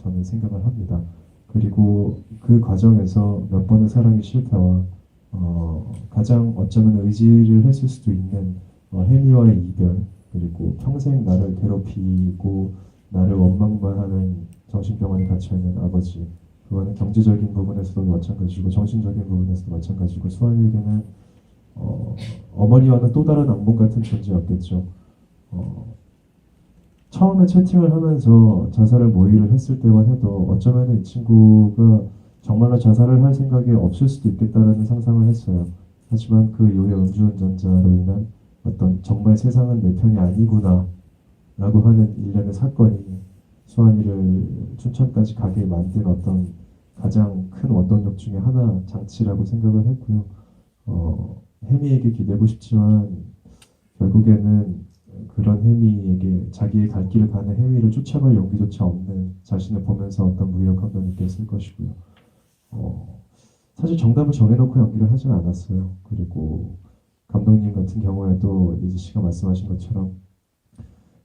저는 생각을 합니다. 그리고 그 과정에서 몇 번의 사랑의 실패와 가장 어쩌면 의지를 했을 수도 있는 혜미와의 이별, 그리고 평생 나를 괴롭히고 나를 원망만 하는 정신병원에 갇혀있는 아버지, 그거는 경제적인 부분에서도 마찬가지고 정신적인 부분에서도 마찬가지고 수환이에게는 어머니와는 또 다른 악몽 같은 존재였겠죠. 어, 처음에 채팅을 하면서 자살을 모의를 했을 때만 해도 어쩌면 이 친구가 정말로 자살을 할 생각이 없을 수도 있겠다라는 상상을 했어요. 하지만 그 이후에 음주운전자로 인한 어떤 정말 세상은 내 편이 아니구나 라고 하는 일련의 사건이 수환이를 춘천까지 가게 만든 어떤 가장 큰 원동력 중에 하나 장치라고 생각을 했고요. 혜미에게 기대고 싶지만 결국에는 그런 혜미에게 자기의 갈 길을 가는 혜미를 쫓아갈 용기조차 없는 자신을 보면서 어떤 무력감도 느꼈을 것이고요. 사실 정답을 정해놓고 연기를 하진 않았어요. 그리고 감독님 같은 경우에도 예지 씨가 말씀하신 것처럼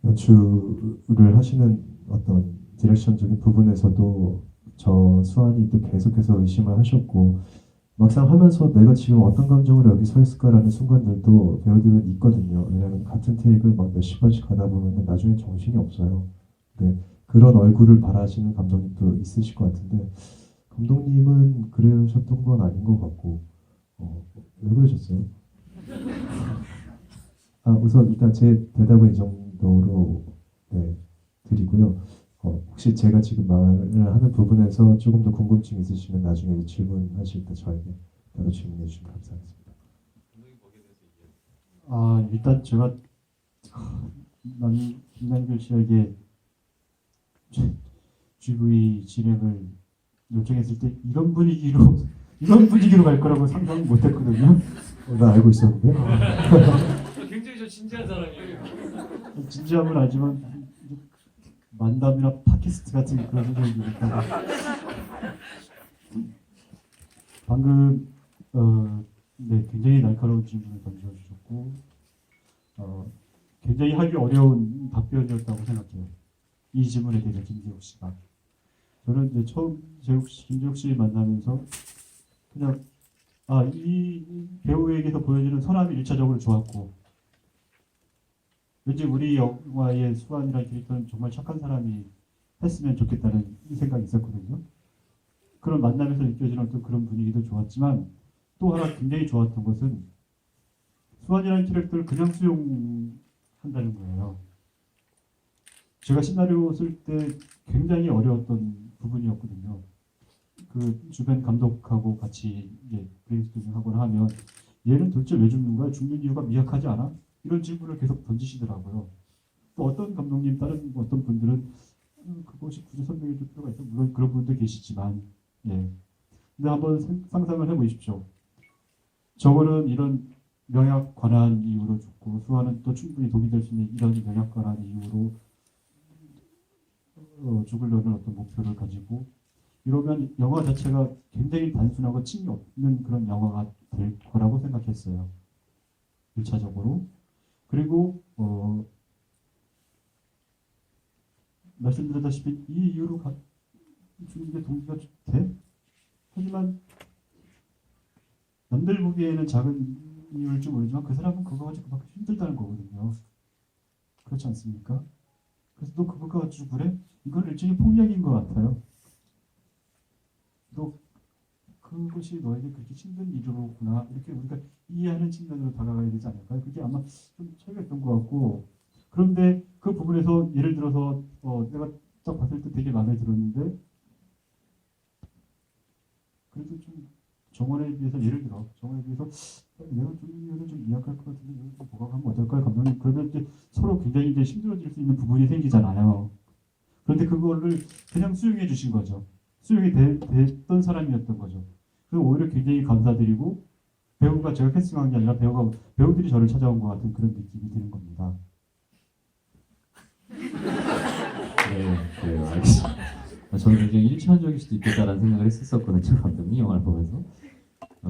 연출을 하시는 어떤 디렉션적인 부분에서도 저 수환이 또 계속해서 의심을 하셨고 막상 하면서 내가 지금 어떤 감정으로 여기 서 있을까라는 순간들도 배우들은 있거든요. 왜냐하면 같은 테이크를 막 몇십 번씩 가다 보면 나중에 정신이 없어요. 그런 얼굴을 바라시는 감독님도 있으실 것 같은데 감독님은 그러셨던 건 아닌 것 같고 왜 그러셨어요? 우선 일단 제 대답은 이 정도로 네, 드리고요. 혹시 제가 지금 말을 하는 부분에서 조금 더 궁금증 있으시면 나중에 질문하실 때 저에게 따로 질문해 주시면 감사하겠습니다. 일단 제가 김남길 씨에게 GV 진행을 요청했을 때 이런 분위기로 갈 거라고 상상 못했거든요. 나 알고 있었는데. 굉장히 저 진지한 사람이에요. 진지함은 알지만 만담이나 팟캐스트 같은 그런 생각이 들었다가 방금 네, 굉장히 날카로운 질문을 던져주셨고 굉장히 하기 어려운 답변이었다고 생각해요. 이 질문에 대해서 김재욱 씨가 저는 이제 처음 김재욱 씨 만나면서 그냥 이 배우에게서 보여지는 선함이 일차적으로 좋았고 왠지 우리 영화의 수환이라는 캐릭터는 정말 착한 사람이 했으면 좋겠다는 생각이 있었거든요. 그런 만남에서 느껴지는 어떤 그런 분위기도 좋았지만 또 하나 굉장히 좋았던 것은 수환이라는 캐릭터를 그냥 수용한다는 거예요. 제가 시나리오 쓸 때 굉장히 어려웠던 부분이었거든요. 그 주변 감독하고 같이 이제 브레인스토밍 하거나 하면 얘는 도대체 왜 죽는 거야? 죽는 이유가 미약하지 않아? 이런 질문을 계속 던지시더라고요. 또 어떤 감독님, 다른 어떤 분들은 그것이 굳이 설명해 줄 필요가 있어. 물론 그런 분도 계시지만, 예. 근데 한번 상상을 해보십시오. 저거는 이런 명약 관한 이유로 죽고, 수아는 또 충분히 독이 될 수 있는 이런 명약 관한 이유로 죽으려는 어떤 목표를 가지고, 이러면 영화 자체가 굉장히 단순하고 층이 없는 그런 영화가 될 거라고 생각했어요. 1차적으로. 그리고 말씀드렸다시피 이 이유로 주는 게 동기가 돼? 하지만 남들 보기에는 작은 이유일지 모르지만 그 사람은 그거 가지고 그만큼 힘들다는 거거든요. 그렇지 않습니까? 그래서 너 그거 가지고 그래? 이건 일종의 폭력인 것 같아요. 너 그것이 너에게 그렇게 힘든 일이로구나 이렇게 우리가 이해하는 측면으로 다가가야 되지 않을까요? 그게 아마 좀 차이가 있던 것 같고 그런데 그 부분에서 예를 들어서 내가 딱 봤을 때 되게 마음에 들었는데 그래도 좀 정원에 비해서 예를 들어 정원에 비해서 내가 좀 이유는 좀 미약할 것 같은데 이거 좀 보강하면 어떨까요, 감독님? 그러면 이제 서로 굉장히 이제 힘들어질 수 있는 부분이 생기잖아요. 그런데 그거를 그냥 수용해 주신 거죠. 수용이 됐던 사람이었던 거죠. 그래서 오히려 굉장히 감사드리고 배우가 제가 캐스팅한 게 아니라 배우들이 저를 찾아온 것 같은 그런 느낌이 드는 겁니다. 네, 그래요. 알겠습니다. 저는 굉장히 일차원적일 수도 있겠다라는 생각을 했었거든요. 감독님 영화를 보면서.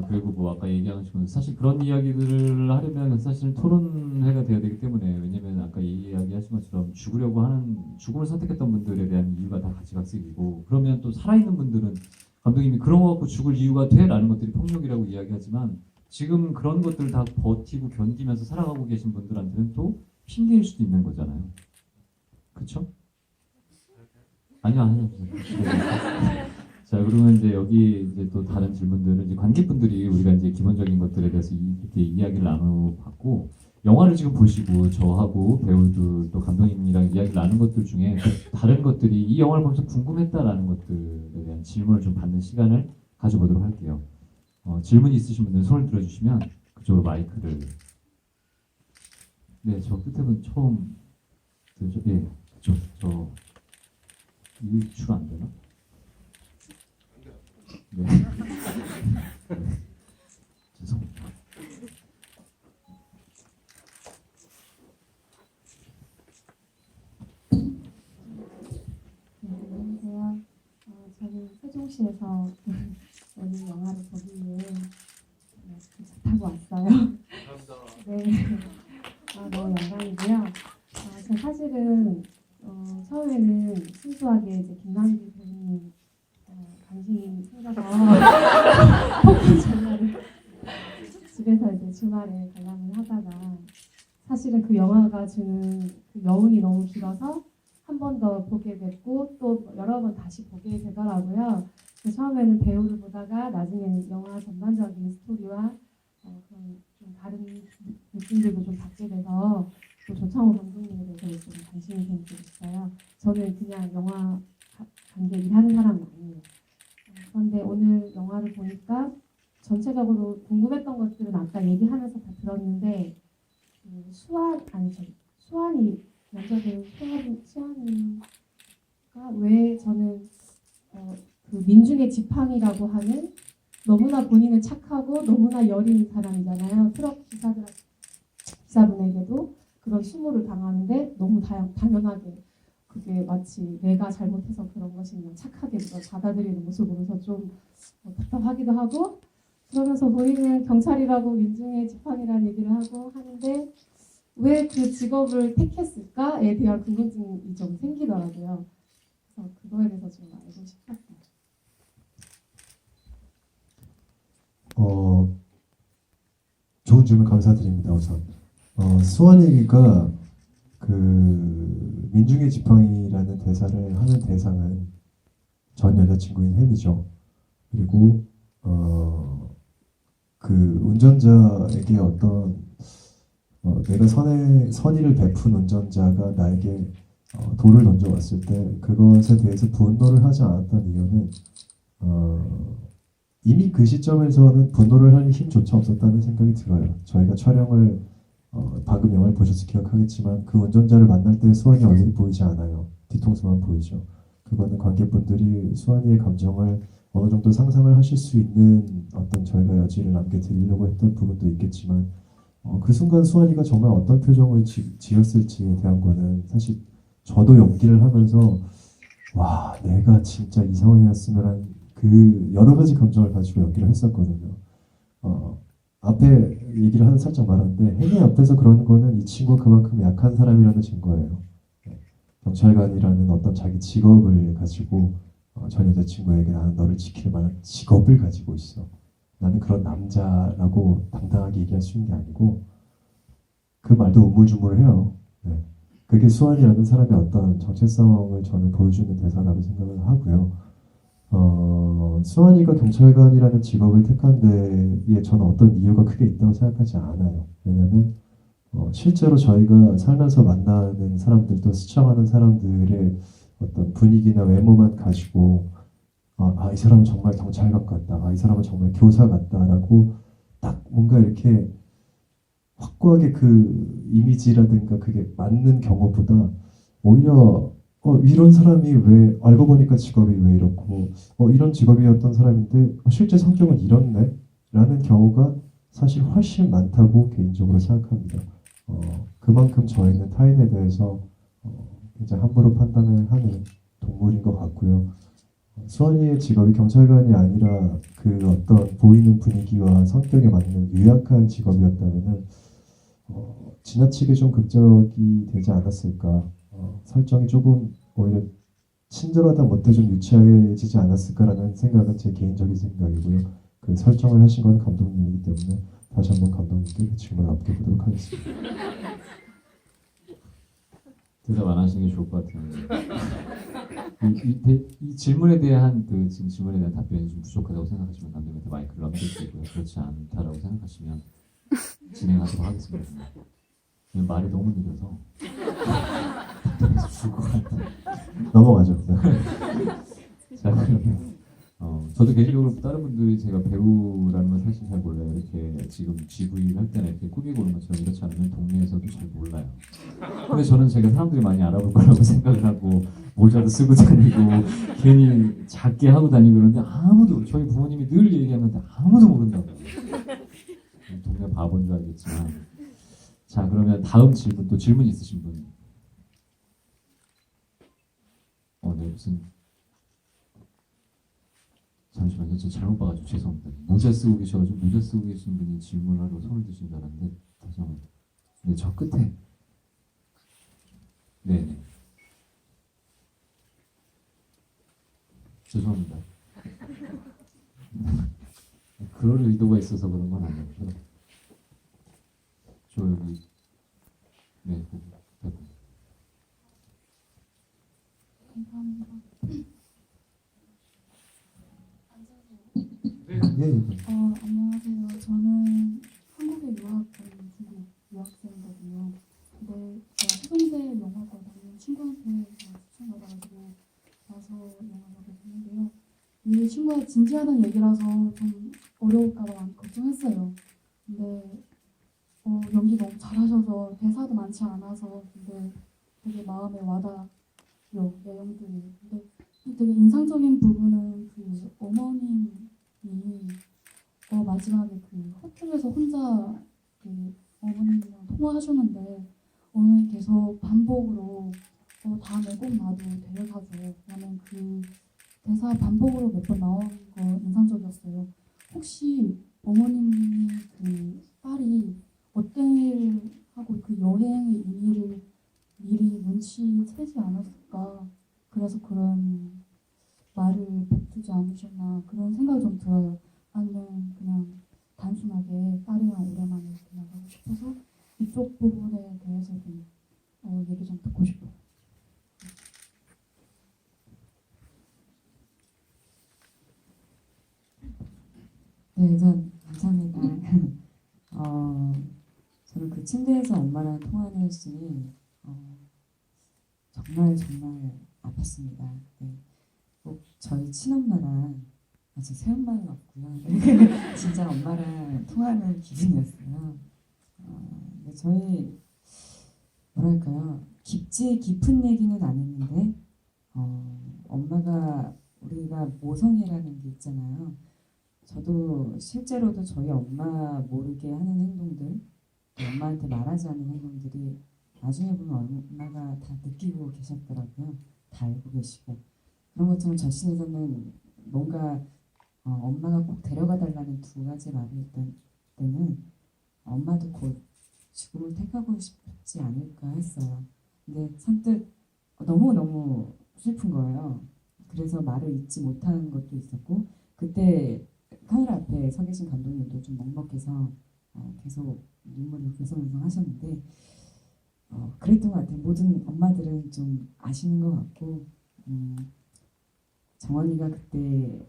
그리고 뭐 아까 얘기한 것처럼 사실 그런 이야기들을 하려면 사실 토론회가 돼야 되기 때문에 왜냐면 아까 이야기하신 것처럼 죽으려고 하는 죽음을 선택했던 분들에 대한 이유가 다 가지각색이고 그러면 또 살아있는 분들은 감독님이 그런 거 갖고 죽을 이유가 돼라는 것들이 폭력이라고 이야기하지만 지금 그런 것들을 다 버티고 견디면서 살아가고 계신 분들한테는 또 핑계일 수도 있는 거잖아요. 그렇죠? 아니요. 자, 그러면 이제 여기 이제 또 다른 질문들은 이제 관객분들이 우리가 이제 기본적인 것들에 대해서 이렇게 이야기를 나눠봤고 영화를 지금 보시고 저하고 배우들 또 감독님이랑 이야기를 나눈 것들 중에 또 다른 것들이 이 영화를 보면서 궁금했다라는 것들에 대한 질문을 좀 받는 시간을 가져보도록 할게요. 질문이 있으신 분들 손을 들어주시면 그쪽으로 마이크를 네, 저 끝에 분 처음 예, 저 이거 주로 안 되나? 네. 죄송합니다. 네, 안녕하세요. 저는 세종시에서 오늘 영화를 보기 위해 기차 타고 왔어요. 네, 너무 영광이고요. 저 사실은 처음에는 순수하게 이제 김남길 배우님 관심이 생겨서 포크 전화를 집에서 이제 주말에 관람을 하다가 사실은 그 영화가 주는 그 여운이 너무 길어서 한 번 더 보게 됐고 또 여러 번 다시 보게 되더라고요. 그래서 처음에는 배우를 보다가 나중에는 영화 전반적인 스토리와 그런 좀 다른 느낌들도 좀 받게 돼서 또 조창호 감독님에 대해서 좀 관심이 생기고 있어요. 저는 그냥 영화 관계 일하는 사람은 아니에요. 그런데 오늘 영화를 보니까 전체적으로 궁금했던 것들은 아까 얘기하면서 다 들었는데 수환이 면접을 수환이가 왜 저는 그 민중의 지팡이라고 하는 너무나 본인은 착하고 너무나 여린 사람이잖아요. 트럭 기사분에게도 그런 수모를 당하는데 너무 당연하게 그게 마치 내가 잘못해서 그런 것이면 착하게 그걸 받아들이는 모습을 보면서 좀 답답하기도 하고 그러면서 보이는 경찰이라고 민중의 지팡이라는 얘기를 하고 하는데 왜 그 직업을 택했을까에 대한 궁금증이 좀 생기더라고요. 그래서 그거에 대해서 좀 알고 싶었어요. 좋은 질문 감사드립니다. 우선 수환이가 그 민중의 지팡이라는 대사를 하는 대상은 전 여자친구인 햄이죠. 그리고 그 운전자에게 어떤 내가 선의를 베푼 운전자가 나에게 돌을 던져왔을 때 그것에 대해서 분노를 하지 않았던 이유는 이미 그 시점에서는 분노를 할 힘조차 없었다는 생각이 들어요. 저희가 촬영을 방금 영화를 보셔서 기억하겠지만 그 운전자를 만날 때 수환이 얼굴이 보이지 않아요. 뒤통수만 보이죠. 그거는 관객분들이 수환이의 감정을 어느 정도 상상을 하실 수 있는 어떤 저희가 여지를 남겨드리려고 했던 부분도 있겠지만 그 순간 수환이가 정말 어떤 표정을 지었을지에 대한 거는 사실 저도 연기를 하면서 와 내가 진짜 이 상황이었으면 한 그 여러 가지 감정을 가지고 연기를 했었거든요. 앞에 얘기를 하는 살짝 말하는데 혜미 앞에서 그러는 거는 이 친구가 그만큼 약한 사람이라는 증거예요. 경찰관이라는 어떤 자기 직업을 가지고 전 여자친구에게 나는 너를 지킬 만한 직업을 가지고 있어. 나는 그런 남자라고 당당하게 얘기할 수 있는 게 아니고 그 말도 우물쭈물해요. 네. 그게 수환이라는 사람의 어떤 정체성을 저는 보여주는 대사라고 생각을 하고요. 수환이가 경찰관이라는 직업을 택한 데에 저는 어떤 이유가 크게 있다고 생각하지 않아요. 왜냐하면 실제로 저희가 살면서 만나는 사람들도 스쳐가는 사람들의 어떤 분위기나 외모만 가지고 이 사람은 정말 경찰관 같다. 이 사람은 정말 교사 같다라고 딱 뭔가 이렇게 확고하게 그 이미지라든가 그게 맞는 경우보다 오히려 이런 사람이 왜 알고 보니까 직업이 왜 이렇고 이런 직업이었던 사람인데 실제 성격은 이렇네 라는 경우가 사실 훨씬 많다고 개인적으로 생각합니다. 그만큼 저희는 타인에 대해서 굉장히 함부로 판단을 하는 동물인 것 같고요. 수환이의 직업이 경찰관이 아니라 그 어떤 보이는 분위기와 성격에 맞는 유약한 직업이었다면은 지나치게 좀 극적이 되지 않았을까. 설정이 조금 오히려 친절하다 못해 좀 유치해지지 않았을까라는 생각은 제 개인적인 생각이고요. 그 설정을 하신 건 감독님이기 때문에 다시 한번 감독님께 그 질문을 남겨보도록 하겠습니다. 대답 안 하시는 게 좋을 것 같아요. 이 질문에 대한 그 지금 질문에 대한 답변이 좀 부족하다고 생각하시면 감독님한테 마이크를 넘겨드리고요. 그렇지 않다라고 생각하시면 진행하도록 하겠습니다. 지금 말이 너무 느려서 답답해서 죽을 것 같아요. 넘어가죠. 자, 그러면 저도 개인적으로 다른 분들이 제가 배우라는 걸 사실 잘 몰라요. 이렇게 지금 GV를 할 때는 이렇게 꾸미고 오는 것처럼 이렇지 않으면 동네에서도 잘 몰라요. 근데 저는 제가 사람들이 많이 알아볼 거라고 생각을 하고 모자도 쓰고 다니고 괜히 작게 하고 다니고 그러는데 아무도 저희 부모님이 늘 얘기하는데 아무도 모른다고. 동네 바보인 줄 알겠지만 자 그러면 다음 질문 또 질문 있으신 분? 네 무슨 잠시만요. 저 잘못 봐가지고 죄송합니다. 모자 쓰고 계셔가지고 모자 쓰고 계신 분이 질문하러 손을 드신 줄 알았는데 다시 한번. 네, 저 끝에. 네. 죄송합니다. 그럴 의도가 있어서 그런 건 아니고요. 저 여기 네, 감사합니다. 예. 안녕하세요. 저는 한국에 유학 온 중국 유학생이거든요. 근데 제가 세종대 영화과라는 친구한테 추천받아가지고 와서 영화 보게 됐는데요. 이 친구가 진지하다는 얘기라서 좀 어려울까봐 많이 걱정했어요. 근데 연기 너무 잘하셔서 대사도 많지 않아서 근데 되게 마음에 와닿아요. 내용들이. 근데 되게 인상적인 부분은 그 어머님이 마지막에 그 호텔에서 혼자 그 어머님이랑 통화하셨는데 오늘 계속 반복으로 다음에 꼭 나도 데려가줘 라는 그 대사 반복으로 몇 번 나온 거 인상적이었어요. 혹시 어머님이 그 딸이 어떤 일 하고 그 여행의 의미를 미리 눈치채지 않았을까 그래서 그런 말을 뱉지 않으셨나 그런 생각이 좀 들어요. 아니면 그냥 단순하게 딸이랑 오랜만에 이렇게 나가고 싶어서 이쪽 부분에 대해서 좀 얘기 좀 듣고 싶어요. 네, 우선 감사합니다. 저는 그 침대에서 엄마랑 통화하는 씬이 정말 아팠습니다. 네. 꼭 저희 친엄마랑 아직 새엄마는 없고요. 진짜 엄마랑 통화하는 기분이었어요. 근데 저희 뭐랄까요, 깊은 얘기는 안 했는데 엄마가 우리가 모성애라는 게 있잖아요. 저도 실제로도 저희 엄마 모르게 하는 행동들, 엄마한테 말하지 않는 행동들이 나중에 보면 엄마가 다 느끼고 계셨더라고요. 다 알고 계시고. 그런 것처럼 저 씬에서는 뭔가 엄마가 꼭 데려가 달라는 두 가지 말을 했던 때는 엄마도 곧 죽음을 택하고 싶지 않을까 했어요. 근데 선뜻 너무너무 슬픈 거예요. 그래서 말을 잇지 못하는 것도 있었고 그때 카메라 앞에 서 계신 감독님도 좀 먹먹해서 계속 눈물을 글썽글썽 하셨는데 그랬던 것 같아요. 모든 엄마들은 좀 아시는 것 같고 정원이가 그때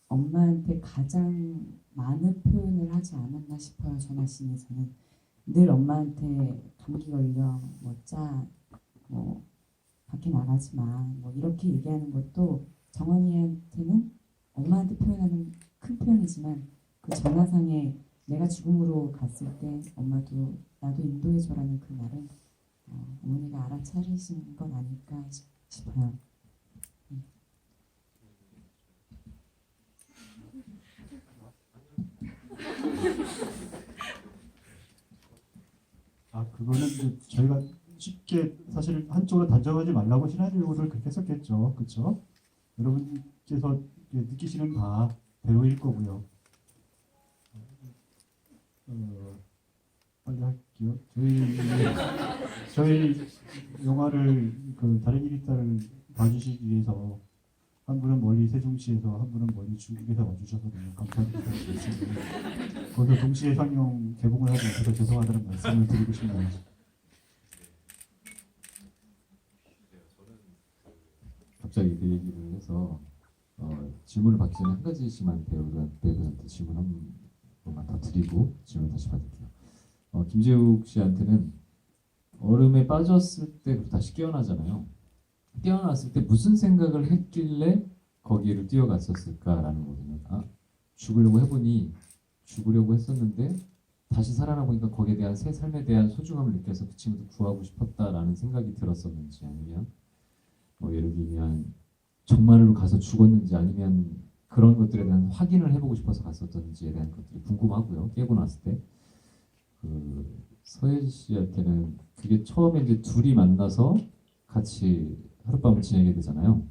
엄마한테 가장 많은 표현을 하지 않았나 싶어요. 전화 씬에서는 늘 엄마한테 감기 걸려 뭐 밖에 나가지 마 뭐 이렇게 얘기하는 것도 정원이한테는 엄마한테 표현하는 큰 표현이지만 그 전화상에 내가 죽음으로 갔을 때 엄마도 나도 인도해줘라는 그 말은 어머니가 알아차리신 건 아닐까 싶어요. 그거는 이제 저희가 쉽게 사실 한쪽으로 단정하지 말라고 시나리오를 그렇게 썼겠죠. 그렇죠? 여러분께서 느끼시는 바대로일 거고요. 빨리 할게요. 저희 영화를 다른 일일단을 봐주시기 위해서 한 분은 멀리 세종시에서 한 분은 멀리 중국에서 와주셔서 너무 감사드리고 있습니다. 거기서 동시에 상영 개봉을 하지 못해서 죄송하다는 말씀을 드리고 싶네요. 갑자기 그 얘기를 해서 질문을 받기 전에 한 가지씩만 배우들한테 질문 한 번만 더 드리고 질문 다시 받을게요. 김재욱 씨한테는 얼음에 빠졌을 때 다시 깨어나잖아요. 깨어났을 때 무슨 생각을 했길래 거기를 뛰어갔었을까라는 거거든요. 죽으려고 해보니 죽으려고 했었는데 다시 살아나 보니까 거기에 대한 새 삶에 대한 소중함을 느껴서 그 친구도 구하고 싶었다라는 생각이 들었었는지, 아니면 예를 들면 정말로 가서 죽었는지, 아니면 그런 것들에 대한 확인을 해보고 싶어서 갔었던지에 대한 것들이 궁금하고요. 깨고 났을 때 서예지 씨한테는 그게 처음에 이제 둘이 만나서 같이 하룻밤을 지내게 되잖아요.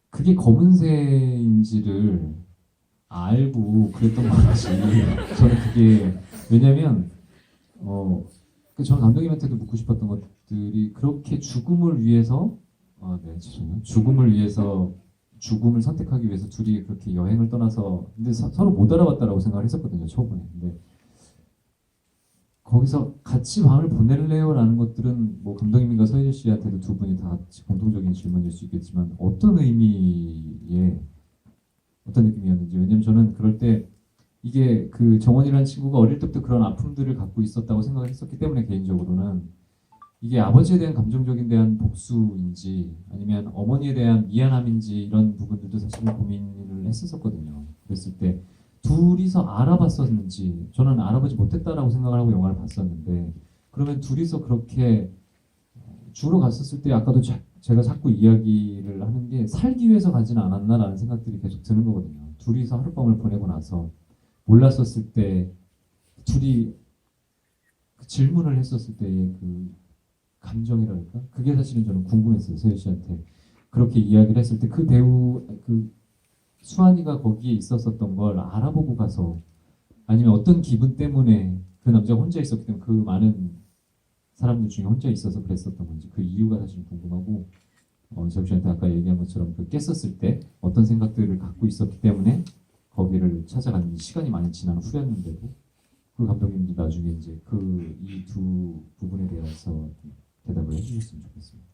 그게 검은새인지를 알고 그랬던 건지, 저는 그게, 왜냐면 저는 감독님한테도 묻고 싶었던 것들이, 그렇게 죽음을 위해서 죄송해요. 죽음을 선택하기 위해서 둘이 그렇게 여행을 떠나서, 근데 서로 못 알아봤다라고 생각을 했었거든요, 초반에. 근데 거기서 같이 밤을 보낼래요라는 것들은 감독님과 서예지 씨한테도 두 분이 다 같이 공통적인 질문일 수 있겠지만 어떤 의미의 어떤 느낌이었는지. 왜냐면 저는 그럴 때 이게 그 정원이라는 친구가 어릴 때부터 그런 아픔들을 갖고 있었다고 생각을 했었기 때문에, 개인적으로는 이게 아버지에 대한 감정적인 대한 복수인지 아니면 어머니에 대한 미안함인지, 이런 부분들도 사실은 고민을 했었거든요. 그랬을 때 둘이서 알아봤었는지, 저는 알아보지 못했다라고 생각을 하고 영화를 봤었는데, 그러면 둘이서 그렇게 주로 갔었을 때, 아까도 제가 자꾸 이야기를 하는 게 살기 위해서 가지는 않았나라는 생각들이 계속 드는 거거든요. 둘이서 하룻밤을 보내고 나서 몰랐었을 때 둘이 그 질문을 했었을 때의 그 감정이랄까, 그게 사실은 저는 궁금했어요. 서예 씨한테 그렇게 이야기를 했을 때 그 배우, 수환이가 거기에 있었었던 걸 알아보고 가서, 아니면 어떤 기분 때문에 그 남자가 혼자 있었기 때문에 그 많은 사람들 중에 혼자 있어서 그랬었던 건지, 그 이유가 사실 궁금하고, 재욱 씨한테 아까 얘기한 것처럼 깼었을 때 어떤 생각들을 갖고 있었기 때문에 거기를 찾아갔는지, 시간이 많이 지난 후였는데도 그 감독님도 나중에 이제 이 두 부분에 대해서 대답을 해주셨으면 좋겠습니다.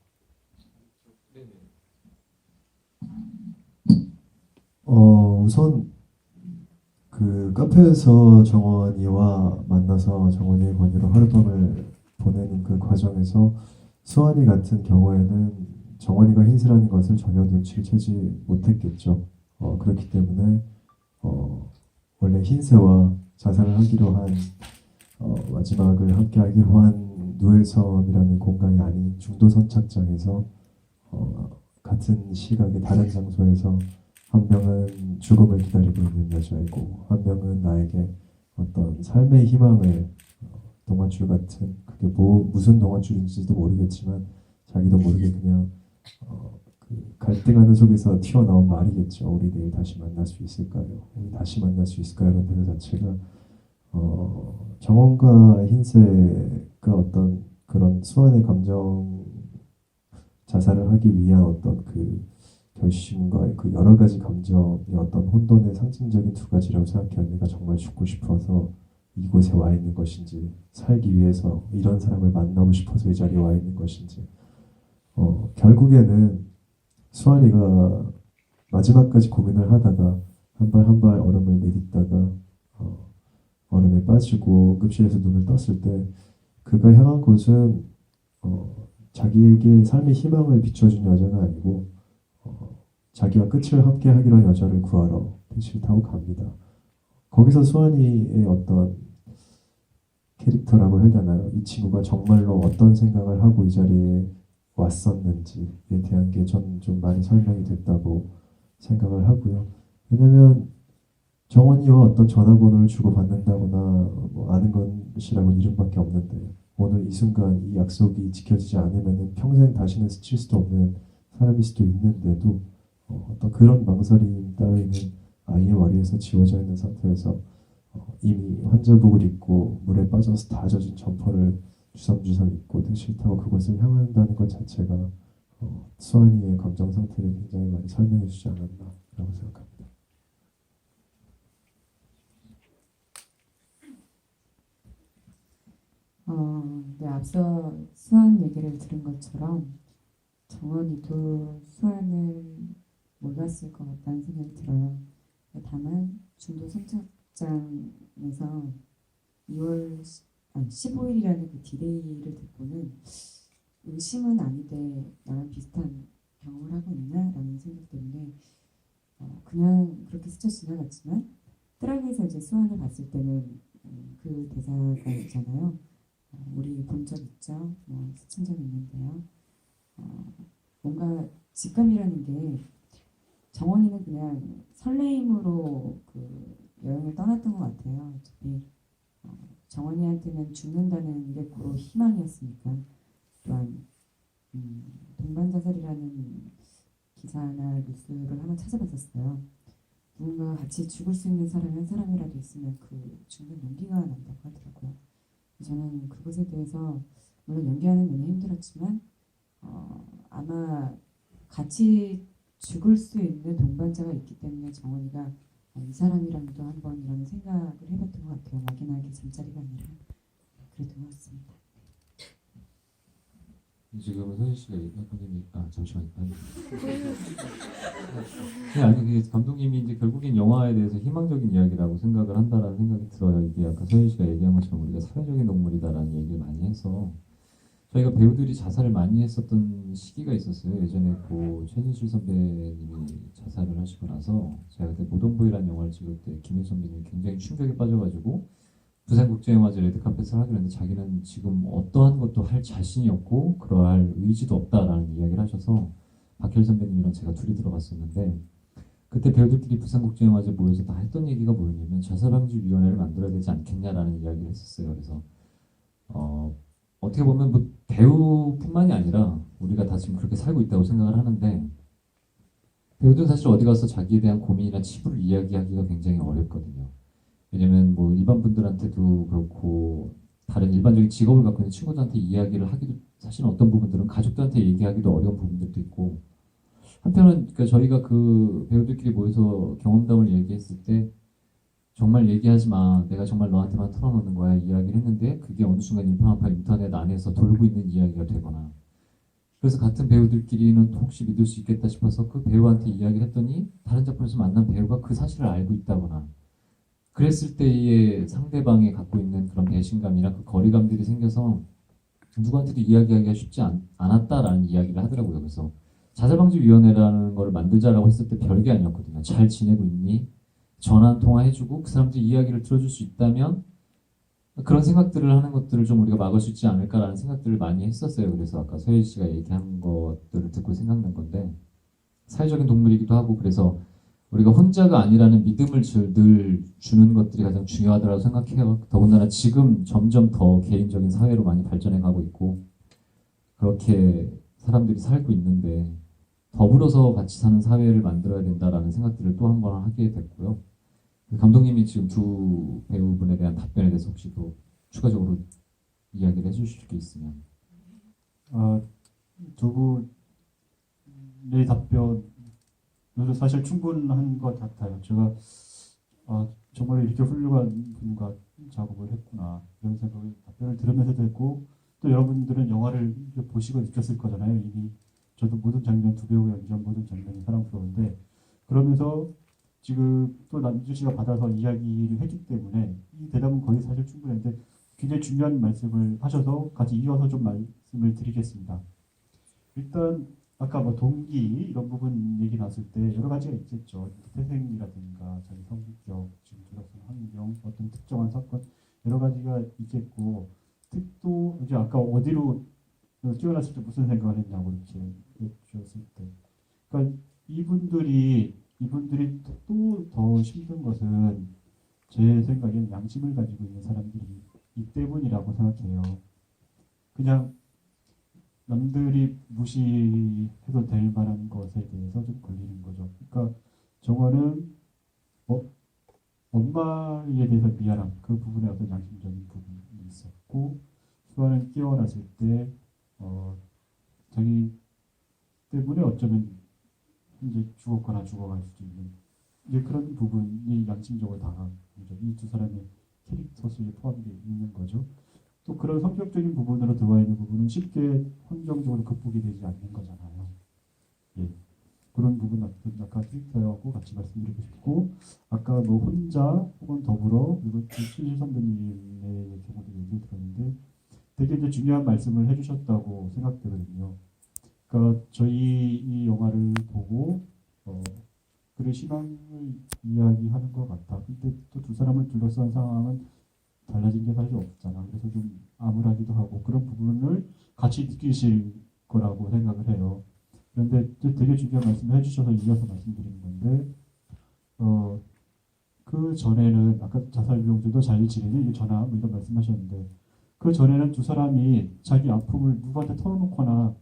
우선 그 카페에서 정원이와 만나서 정원이의 권유로 하룻밤을 보내는 그 과정에서 수환이 같은 경우에는 정원이가 흰새라는 것을 전혀 눈치를 채지 못했겠죠. 그렇기 때문에 원래 흰새와 자살을 하기로 한 마지막을 함께 하기로 한 누에섬이라는 공간이 아닌 중도선착장에서 같은 시각의 다른 장소에서 한 명은 죽음을 기다리고 있는 여자이고, 한 명은 나에게 어떤 삶의 희망을, 동화줄 같은, 그게 무슨 동화줄인지도 모르겠지만 자기도 모르게 그냥 그 갈등하는 속에서 튀어나온 말이겠죠. 우리 내일 다시 만날 수 있을까요? 우리 다시 만날 수 있을까요? 이런 대사 자체가 정원과 흰새가 어떤 그런 수완의 감정, 자살을 하기 위한 어떤 그 결심과 그 여러 가지 감정의 어떤 혼돈의 상징적인 두 가지라고 생각해요. 내가 정말 죽고 싶어서 이곳에 와 있는 것인지, 살기 위해서 이런 사람을 만나고 싶어서 이 자리에 와 있는 것인지. 결국에는 수환이가 마지막까지 고민을 하다가 한 발 한 발 얼음을 내딛다가 얼음에 빠지고 응급실에서 눈을 떴을 때 그가 향한 곳은 자기에게 삶의 희망을 비춰준 여자가 아니고 자기와 끝을 함께 하기로 한 여자를 구하러 택시를 타고 갑니다. 거기서 수환이의 어떤 캐릭터라고 해야 되나요? 이 친구가 정말로 어떤 생각을 하고 이 자리에 왔었는지에 대한 게 전 좀 많이 설명이 됐다고 생각을 하고요. 왜냐면 정원이와 어떤 전화번호를 주고받는다거나 아는 것이라고는 이름밖에 없는데, 오늘 이 순간 이 약속이 지켜지지 않으면 평생 다시는 스칠 수도 없는 사람일 수도 있는데도 어떤 그런 망설임 따위는 아이의 머리에서 지워져 있는 상태에서 이미 환자복을 입고 물에 빠져서 다 젖은 점퍼를 주섬주섬 입고 택시를 타고 그곳을 향한다는 것 자체가 수환이의 감정 상태를 굉장히 많이 설명해 주지 않았나라고 생각합니다. 네, 앞서 수환 얘기를 들은 것처럼 정원이도 수환을 몰랐을 것 같다는 생각이 들어요. 다만 중도 선착장에서 15일이라는 그 디데이를 듣고는 의심은 아닌데 나랑 비슷한 경험을 하고 있나라는 생각 때문에 그냥 그렇게 스쳐 지나갔지만 트락에서 이제 수환을 봤을 때는 그 대사가 있잖아요. 우리 본 적 있죠? 뭐 스친 적 있는데요. 뭔가 직감이라는 게 정원이는 그냥 설레임으로 그 여행을 떠났던 것 같아요. 어차피 정원이한테는 죽는다는 게 고로 희망이었으니까. 또한 동반자살이라는 기사나 뉴스를 한번 찾아봤었어요. 누군가 같이 죽을 수 있는 사람이 한 사람이라도 있으면 그 죽는 용기가 난다고 하더라고요. 저는 그것에 대해서 물론 연기하는 내내 힘들었지만 아마 같이 죽을 수 있는 동반자가 있기 때문에 정원이가 이 사람이랑도 한번 이런 생각을 해봤던 것 같아요. 막연하게 잠자리가 아니라 그랬던 것 같습니다. 지금 서진 씨가 감독님이 잠시만요. 아니 감독님이 이제 결국엔 영화에 대해서 희망적인 이야기라고 생각을 한다라는 생각이 들어요. 이게 아까 서진 씨가 얘기한 것처럼 우리가 사회적인 동물이다라는 얘기를 많이 해서 저희가 배우들이 자살을 많이 했었던 시기가 있었어요. 예전에 그 최진실 선배님이 자살을 하시고 나서 제가 그때 모던보이라는 영화를 찍을 때 김일 선배님이 굉장히 충격에 빠져가지고 부산국제영화제 레드카펫을 하기로 했는데 자기는 지금 어떠한 것도 할 자신이 없고 그러할 의지도 없다라는 이야기를 하셔서 박혜일 선배님이랑 제가 둘이 들어갔었는데 그때 배우들끼리 부산국제영화제 모여서 다 했던 얘기가 뭐였냐면 자살방지위원회를 만들어야 되지 않겠냐라는 이야기를 했었어요. 그래서 어떻게 보면 뭐 배우뿐만이 아니라 우리가 다 지금 그렇게 살고 있다고 생각을 하는데 배우들은 사실 어디 가서 자기에 대한 고민이나 치부를 이야기하기가 굉장히 어렵거든요. 왜냐면 뭐 일반 분들한테도 그렇고 다른 일반적인 직업을 갖고 있는 친구들한테 이야기를 하기도 사실 어떤 부분들은 가족들한테 얘기하기도 어려운 부분들도 있고 한편은 그러니까 저희가 그 배우들끼리 모여서 경험담을 얘기했을 때 정말 얘기하지 마. 내가 정말 너한테만 털어놓는 거야. 이야기를 했는데 그게 어느 순간 일파만파 인터넷 안에서 돌고 있는 이야기가 되거나 그래서 같은 배우들끼리는 혹시 믿을 수 있겠다 싶어서 그 배우한테 이야기를 했더니 다른 작품에서 만난 배우가 그 사실을 알고 있다거나 그랬을 때의 상대방이 갖고 있는 그런 배신감이나 그 거리감들이 생겨서 누구한테도 이야기하기가 쉽지 않았다라는 이야기를 하더라고요. 그래서 자살방지위원회라는 걸 만들자라고 했을 때 별게 아니었거든요. 잘 지내고 있니? 전화 한 통화 해주고 그 사람들 이야기를 들어줄 수 있다면 그런 생각들을 하는 것들을 좀 우리가 막을 수 있지 않을까라는 생각들을 많이 했었어요. 그래서 아까 서예지 씨가 얘기한 것들을 듣고 생각난 건데 사회적인 동물이기도 하고 그래서 우리가 혼자가 아니라는 믿음을 늘 주는 것들이 가장 중요하다고 생각해요. 더군다나 지금 점점 더 개인적인 사회로 많이 발전해 가고 있고 그렇게 사람들이 살고 있는데 더불어서 같이 사는 사회를 만들어야 된다라는 생각들을 또 한 번 하게 됐고요. 감독님이 지금 두 배우분에 대한 답변에 대해서 혹시 또 추가적으로 이야기를 해주실 게 있으면. 두 분의 답변으로 사실 충분한 것 같아요. 제가 정말 이렇게 훌륭한 분과 작업을 했구나 이런 생각을 답변을 들으면서도 했고 또 여러분들은 영화를 보시고 느꼈을 거잖아요. 이미 저도 모든 장면 두 배우가 연기한 모든 장면이 사랑스러운데 그러면서 지금 또 남주 씨가 받아서 이야기를 했기 때문에 이 대답은 거의 사실 충분한데 굉장히 중요한 말씀을 하셔서 같이 이어서 좀 말씀을 드리겠습니다. 일단 아까 뭐 동기 이런 부분 얘기 나왔을 때 여러 가지가 있겠죠. 태생이라든가 자기 성격, 지금 들어선 환경, 어떤 특정한 사건 여러 가지가 있겠고 또 이제 아까 어디로 뛰어났을 때 무슨 생각을 했냐고 이렇게 여쭈었을 때 그러니까 이분들이 또 더 힘든 것은 제 생각엔 양심을 가지고 있는 사람들이기 때문이라고 생각해요. 그냥 남들이 무시해도 될 만한 것에 대해서 좀 걸리는 거죠. 그러니까 정화는 엄마에 대해서 미안함, 그 부분에 어떤 양심적인 부분이 있었고, 수아는 깨어났을 때 자기 때문에 어쩌면 이제 죽었거나 죽어갈 수도 있는 이제 그런 부분이 양심적으로 다가온 거죠. 이 두 사람의 캐릭터 속에 포함되어 있는 거죠. 또 그런 성격적인 부분으로 들어와 있는 부분은 쉽게 환경적으로 극복이 되지 않는 거잖아요. 예. 그런 부분 아까 트위터하고 같이 말씀드리고 싶고, 아까 뭐 혼자 혹은 더불어 그리고 최실 선배님의 경우도 얘기를 들었는데 되게 이제 중요한 말씀을 해주셨다고 생각되거든요. 그러니까 저희 이 영화를 보고 그런 희망을 이야기하는 것 같아. 근데 또 두 사람을 둘러싼 상황은 달라진 게 사실 없잖아. 그래서 좀 암울하기도 하고 그런 부분을 같이 느끼실 거라고 생각을 해요. 그런데 또 되게 중요한 말씀을 해주셔서 이어서 말씀드리는 건데 그 전에는 아까 자살병들도 잘 지내니 이게 전화 뭐 이런 말씀하셨는데 그 전에는 두 사람이 자기 아픔을 누구한테 털어놓거나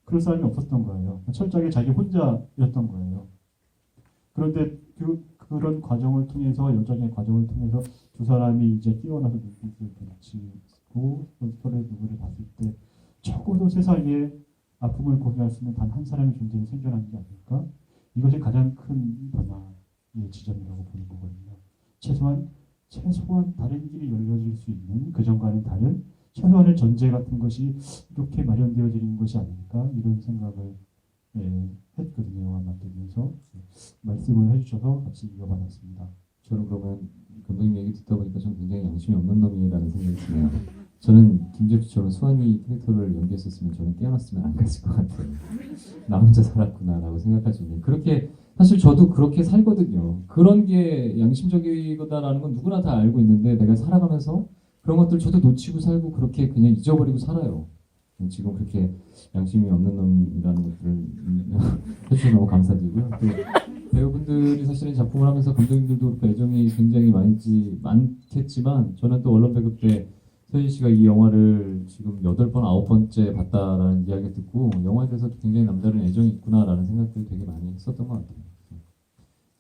그럴 사람이 없었던 거예요. 철저하게 자기 혼자였던 거예요. 그런데 그런 과정을 통해서 여정의 과정을 통해서 두 사람이 이제 깨어나서 눈빛을 부딪히고 서로의 누구를 봤을 때 적어도 세상에 아픔을 공유할 수 있는 단 한 사람의 존재가 생겨난 게 아닐까? 이것이 가장 큰 변화의 지점이라고 보는 거거든요. 최소한 다른 길이 열려질 수 있는 그전과는 다른 최소한의 전제 같은 것이 이렇게 마련되어지는 것이 아닐까 이런 생각을 했거든요. 영화 만들면서 말씀을 해주셔서 같이 이어받았습니다. 저는 그러면 감독님 얘기 듣다 보니까 좀 굉장히 양심이 없는 놈이라는 생각이 드네요. 저는 김재수처럼 수환이 캐릭터를 연기했었으면 저는 깨어났으면 안 갔을 것 같아요. 나 혼자 살았구나라고 생각할 수 있는. 그렇게 사실 저도 그렇게 살거든요. 그런 게 양심적이다라는 건 누구나 다 알고 있는데 내가 살아가면서 그런 것들 저도 놓치고 살고 그렇게 그냥 잊어버리고 살아요. 지금 그렇게 양심이 없는 놈이라는 것들을 해주셔서 너무 감사드리고요. 또 배우분들이 사실은 작품을 하면서 감독님들도 그렇고 애정이 굉장히 많겠지만 저는 또 언론 배급 때 서진 씨가 이 영화를 지금 8번, 9번째 봤다라는 이야기 듣고 영화에 대해서 굉장히 남다른 애정이 있구나라는 생각들을 되게 많이 했었던 것 같아요.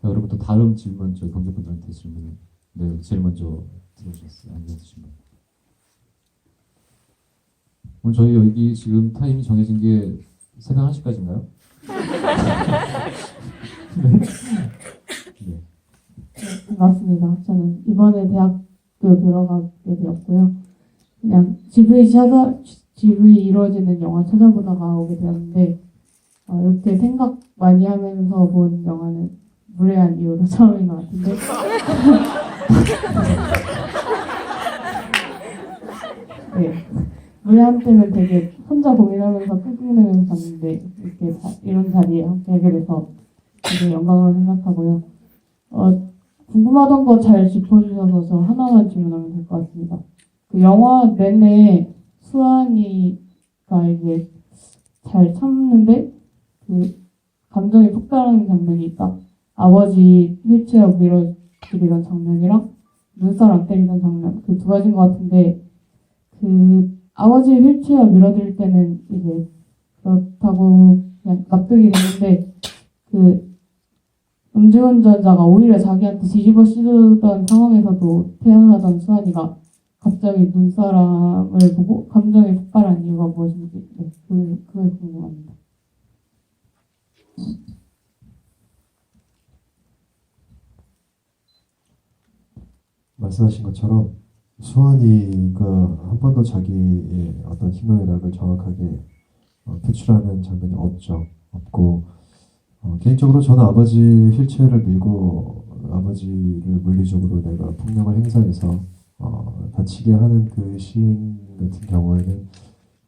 자, 여러분 또 다른 질문 저희 관객분들한테 질문을 제일 먼저 들어주셨어요. 앉아주신 분. 오늘 저희 여기 지금 타임이 정해진 게 새벽 1시까지인가요? 네. 반갑습니다. 저는 이번에 대학교 들어가게 되었고요. 그냥 GV 이루어지는 영화 찾아보다가 오게 되었는데 이렇게 생각 많이 하면서 본 영화는 무례한 이유로 처음인 것 같은데 네. 무례한 때는 되게 혼자 고민하면서 끙끙대면서 봤는데 이렇게 이런 자리에 함께하게 돼서 되게 영광으로 생각하고요. 궁금하던 거 잘 짚어주셔서 저 하나만 질문하면 될 것 같습니다. 그 영화 내내 수환이가 이제 잘 참는데 그 감정이 폭발하는 장면이 딱 아버지 휠체어 밀어주리던 장면이랑 눈살 때리던 장면 그 두 가지인 것 같은데 그 아버지 휠체어 밀어드릴 때는 이제 그렇다고 그냥 납득이 되는데 그 음주운전자가 오히려 자기한테 뒤집어 씌우던 상황에서도 태어나던 수환이가 갑자기 눈사람을 보고 감정이 폭발한 이유가 무엇인지 그게 궁금합니다. 말씀하신 것처럼 수환이가 한 번도 자기의 어떤 희노애락을 정확하게 표출하는 장면이 없고 개인적으로 저는 아버지 휠체어를 밀고 아버지를 물리적으로 내가 폭력을 행사해서 다치게 하는 그 시인 같은 경우에는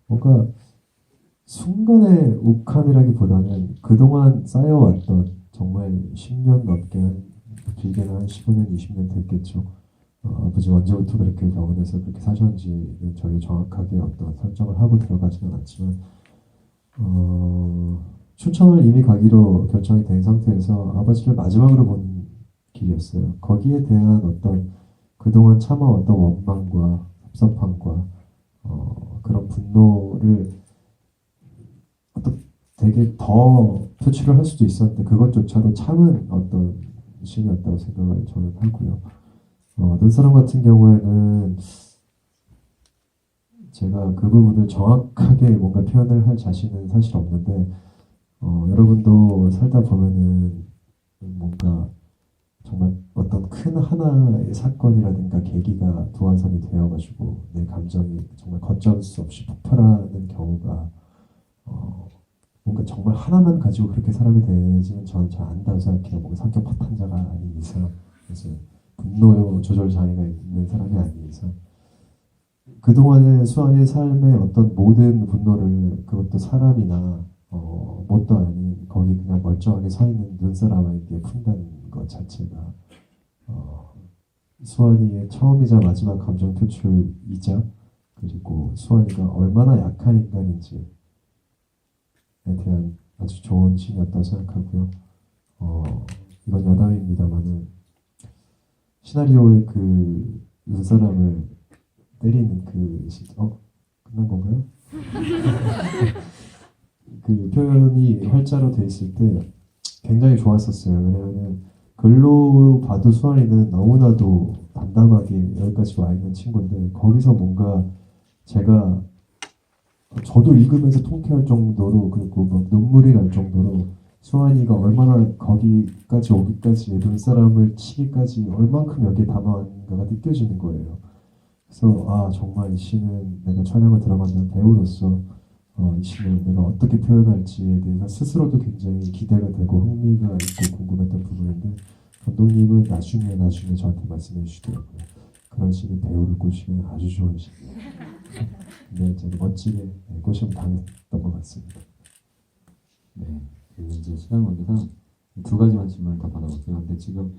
뭔가 순간의 욱함이라기보다는 그동안 쌓여왔던 정말 10년 넘게 길게는 한 15년, 20년 됐겠죠. 아버지가 언제부터 그렇게 병원에서 그렇게 사셨는지는 저희 정확하게 어떤 설정을 하고 들어가지는 않지만 춘천을 이미 가기로 결정이 된 상태에서 아버지를 마지막으로 본 길이었어요. 거기에 대한 어떤 그동안 참아왔던 원망과 섭섭함과 그런 분노를 어떤 되게 더 표출을 할 수도 있었는데 그것조차도 참은 어떤 신이었다고 생각을 저는 하고요. 눈사람 같은 경우에는 제가 그 부분을 정확하게 뭔가 표현을 할 자신은 사실 없는데 여러분도 살다 보면은 뭔가 정말 어떤 큰 하나의 사건이라든가 계기가 도화선이 되어가지고 내 감정이 정말 걷잡을 수 없이 폭발하는 경우가 뭔가 정말 하나만 가지고 그렇게 사람이 되지는 저는 잘 안다고 생각해요. 뭔가 성격 파탄자가 아닌 이상, 그래서 분노 조절 장애가 있는 사람이 아닌 이상. 그동안의 수아의 삶의 어떤 모든 분노를 그것도 사람이나 뭣도 아닌 거기 그냥 멀쩡하게 서 있는 눈사람에게 푼다는 것 자체가 수아이의 처음이자 마지막 감정 표출이자 그리고 수아이가 얼마나 약한 인간인지에 대한 아주 좋은 시이었다고 생각하고요. 이건 여담입니다만은 시나리오의 그 눈사람을 때리는 그 끝난 건가요? 그 표현이 활자로 돼 있을 때 굉장히 좋았었어요. 왜냐하면 글로 봐도 수아이는 너무나도 담담하게 여기까지 와 있는 친구인데 거기서 뭔가 제가 저도 읽으면서 통쾌할 정도로 그리고 막 눈물이 날 정도로 수아이가 얼마나 거기까지 오기까지 눈사람을 치기까지 얼만큼 여기에 담아왔는가가 느껴지는 거예요. 그래서 정말 이 시는 내가 촬영을 들어간다는 배우로서 이 시를 내가 어떻게 표현할지에 대해서 스스로도 굉장히 기대가 되고 흥미가 있고 궁금했던 부분인데 감독님은 나중에 저한테 말씀해 주시더라고요. 그런 신이 배우를 꼬시면 아주 좋은 신이에요. 근데 제가 멋지게 꼬시면 당했던 것 같습니다. 네. 그리고 이제 시간 관계상 두 가지만 질문을 더 받아볼게요. 근데 지금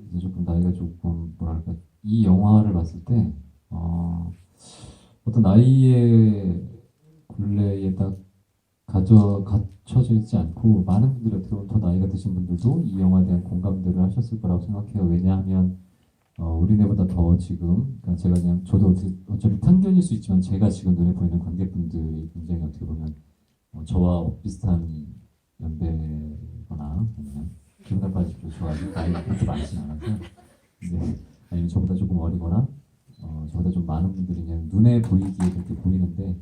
이제 조금 나이가 조금 뭐랄까 이 영화를 봤을 때 어떤 나이의 굴레에 딱 갇혀져 있지 않고 많은 분들이 어떻게 보면 더 나이가 드신 분들도 이 영화에 대한 공감대를 하셨을 거라고 생각해요. 왜냐하면 우리네보다 더 지금 그러니까 제가 그냥 저도 어차피 편견일 수 있지만 제가 지금 눈에 보이는 관객분들이 굉장히 어떻게 보면 저와 비슷한 연배거나 아니면 기분나 빠지고 좋아하는 나이가 그렇게 많진 않아서 근데 아니면 저보다 조금 어리거나 저보다 좀 많은 분들이 그냥 눈에 보이기에 그렇게 보이는데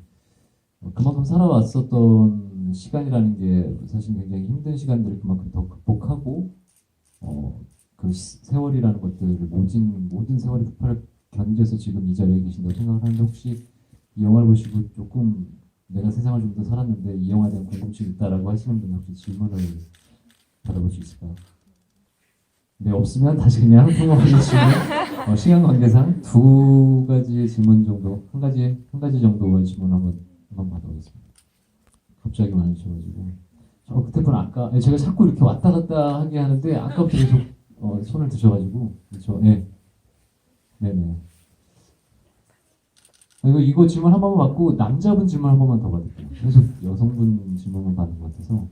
그만큼 살아왔었던 시간이라는 게 사실 굉장히 힘든 시간들을 그만큼 더 극복하고 그 세월이라는 것들을 모든 세월의 폭발을 견뎌서 지금 이 자리에 계신다고 생각을 하는데 혹시 이 영화를 보시고 조금 내가 세상을 좀 더 살았는데 이 영화에 대한 궁금증이 있다라고 하시는 분은 혹시 질문을 받아볼 수 있을까요? 네, 없으면 다시 그냥 평범하게 질문 시간 관계상 두 가지 질문 정도 한 가지 정도의 질문 한번 받아보겠습니다. 갑자기 많으셔가지고 그때는 아까 제가 자꾸 이렇게 왔다 갔다 하게 하는데 아까부터 계속 손을 드셔가지고 그렇죠. 네. 네네. 이거 질문 한 번만 받고 남자분 질문 한 번만 더 받을게요. 계속 여성분 질문만 받는 것 같아서